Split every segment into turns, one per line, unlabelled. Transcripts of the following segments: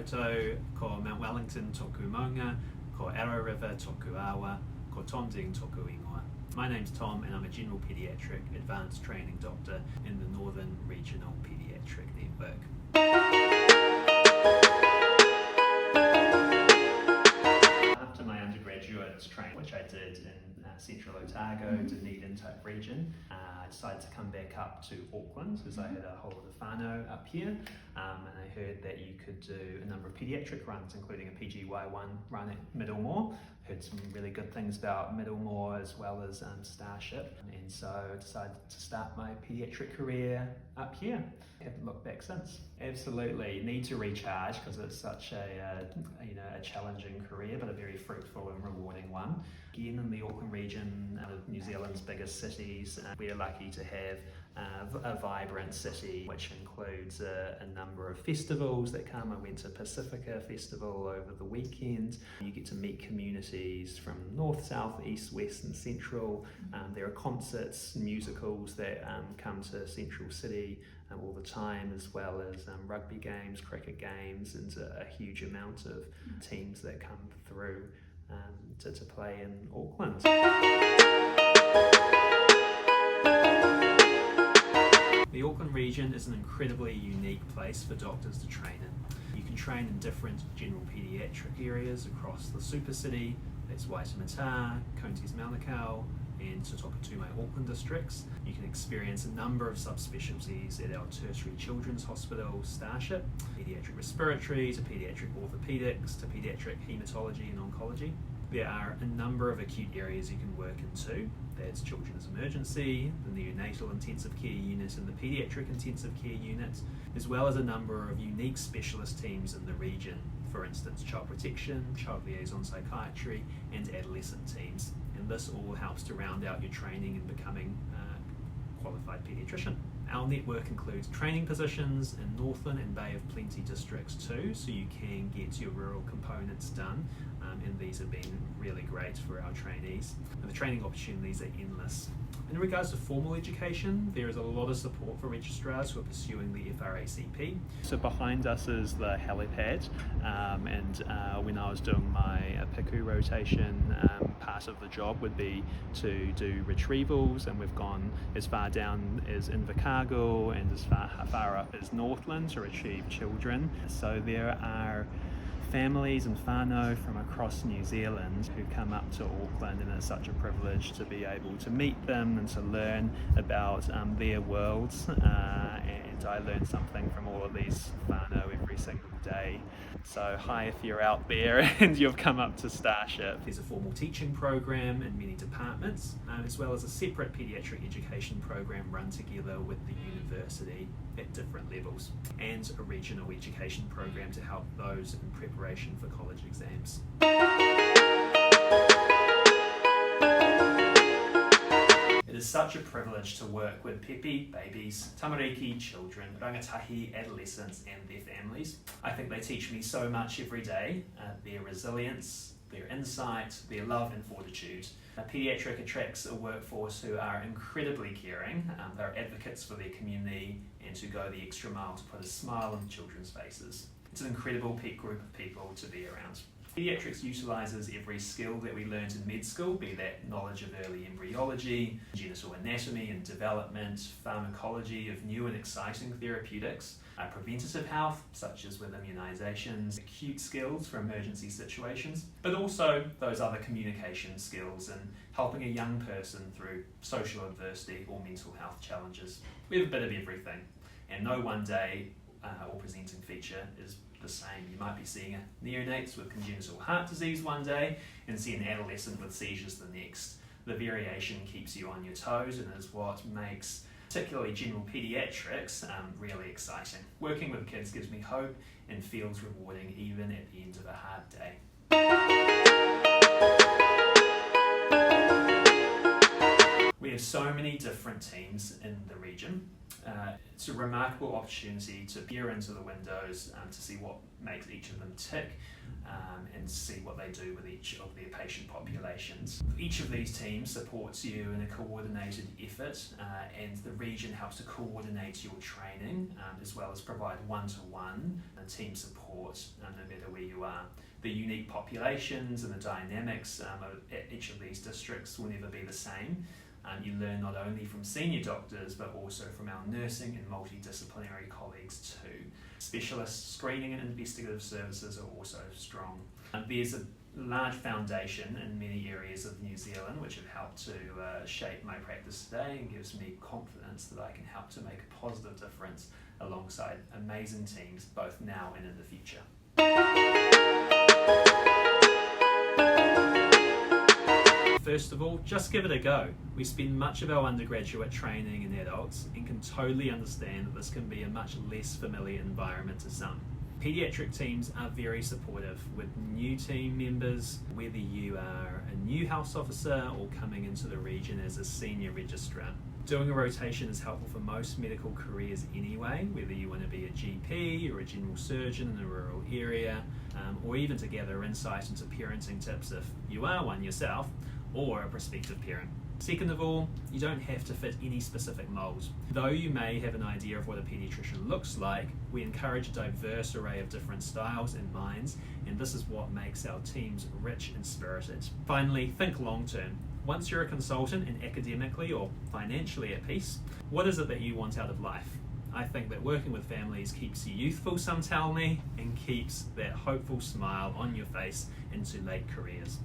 Waikato, ko Mount Wellington toku maunga, ko Arrow River toku awa, ko Thom Ding toku ingoa. My name's Tom and I'm a General Paediatric Advanced Training Doctor in the Northern Regional Paediatric Network. After my undergraduate training, which I did in Central Otago, Dunedin type region, I decided to come back up to Auckland because I had a whole lot of whānau up here, and I heard that you could do a number of paediatric runs, including a PGY1 run at Middlemore. Heard some really good things about Middlemore as well as Starship, and so I decided to start my paediatric career up here. I haven't looked back since. Absolutely, need to recharge because it's such a challenging career, but a very fruitful and rewarding one. Again, in the Auckland region, one of New Zealand's biggest cities, we're lucky to have a vibrant city, which includes a number of festivals that come. I went to Pacifica Festival over the weekend. You get to meet communities from north, south, east, west and central. There are concerts, musicals that come to Central City all the time, as well as rugby games, cricket games, and a huge amount of teams that come through to play in Auckland. The Auckland region is an incredibly unique place for doctors to train in. You can train in different general paediatric areas across the super city, that's Waitemata, Counties Manukau and Te Tokotumai Auckland districts. You can experience a number of subspecialties at our tertiary children's hospital, Starship, paediatric respiratory to paediatric orthopedics to paediatric haematology and oncology. There are a number of acute areas you can work into. That's children's emergency, the neonatal intensive care unit and the paediatric intensive care unit, as well as a number of unique specialist teams in the region. For instance, child protection, child liaison psychiatry and adolescent teams. And this all helps to round out your training in becoming a qualified paediatrician. Our network includes training positions in Northland and Bay of Plenty districts too, so you can get your rural components done, and these have been really great for our trainees. And the training opportunities are endless. In regards to formal education, there is a lot of support for registrars who are pursuing the FRACP. So behind us is the helipad, and when I was doing my PICU rotation, part of the job would be to do retrievals, and we've gone as far down as Invercargill and as far up as Northland to retrieve children. So there are families and whānau from across New Zealand who come up to Auckland, and it's such a privilege to be able to meet them and to learn about their worlds, and I learn something from all of these whānau every single day. So hi if you're out there and you've come up to Starship. There's a formal teaching program in many departments, as well as a separate paediatric education program run together with the university at different levels, and a regional education program to help those in preparation for college exams. It is such a privilege to work with pepe, babies, tamariki, children, rangatahi, adolescents and their families. I think they teach me so much every day, their resilience, their insight, their love and fortitude. Paediatric attracts a workforce who are incredibly caring, they're advocates for their community and who go the extra mile to put a smile on children's faces. It's an incredible group of people to be around. Paediatrics utilises every skill that we learned in med school, be that knowledge of early embryology, genital anatomy and development, pharmacology of new and exciting therapeutics, preventative health, such as with immunisations, acute skills for emergency situations, but also those other communication skills and helping a young person through social adversity or mental health challenges. We have a bit of everything, and no one day or presenting feature is the same. You might be seeing a neonate with congenital heart disease one day and see an adolescent with seizures the next. The variation keeps you on your toes and is what makes particularly general paediatrics really exciting. Working with kids gives me hope and feels rewarding even at the end of a hard day. We have so many different teams in the region. It's a remarkable opportunity to peer into the windows to see what makes each of them tick and see what they do with each of their patient populations. Each of these teams supports you in a coordinated effort and the region helps to coordinate your training as well as provide one-to-one team support no matter where you are. The unique populations and the dynamics at each of these districts will never be the same. You learn not only from senior doctors but also from our nursing and multidisciplinary colleagues too. Specialist screening and investigative services are also strong. There's a large foundation in many areas of New Zealand which have helped to shape my practice today and gives me confidence that I can help to make a positive difference alongside amazing teams both now and in the future. First of all, just give it a go. We spend much of our undergraduate training in adults and can totally understand that this can be a much less familiar environment to some. Paediatric teams are very supportive with new team members, whether you are a new house officer or coming into the region as a senior registrar. Doing a rotation is helpful for most medical careers anyway, whether you want to be a GP or a general surgeon in a rural area, or even to gather insight into parenting tips if you are one yourself, or a prospective parent. Second of all, you don't have to fit any specific mould. Though you may have an idea of what a paediatrician looks like, we encourage a diverse array of different styles and minds, and this is what makes our teams rich and spirited. Finally, think long term. Once you're a consultant and academically or financially at peace, what is it that you want out of life? I think that working with families keeps you youthful, some tell me, and keeps that hopeful smile on your face into late careers.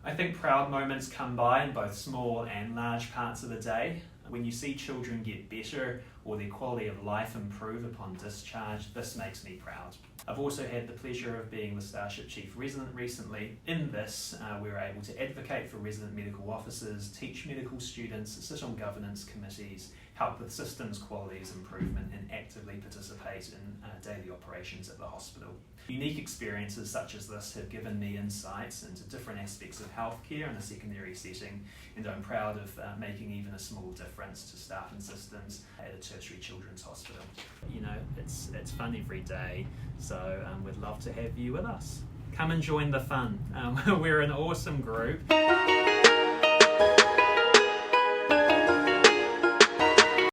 I think proud moments come by in both small and large parts of the day. When you see children get better or their quality of life improve upon discharge, this makes me proud. I've also had the pleasure of being the Starship Chief Resident recently. In this, we were able to advocate for resident medical officers, teach medical students, sit on governance committees, help with systems qualities improvement, and actively participate in daily operations at the hospital. Unique experiences such as this have given me insights into different aspects of healthcare in a secondary setting, and I'm proud of making even a small difference to staff and systems at a tertiary children's hospital. You know, it's fun every day, so we'd love to have you with us. Come and join the fun. We're an awesome group.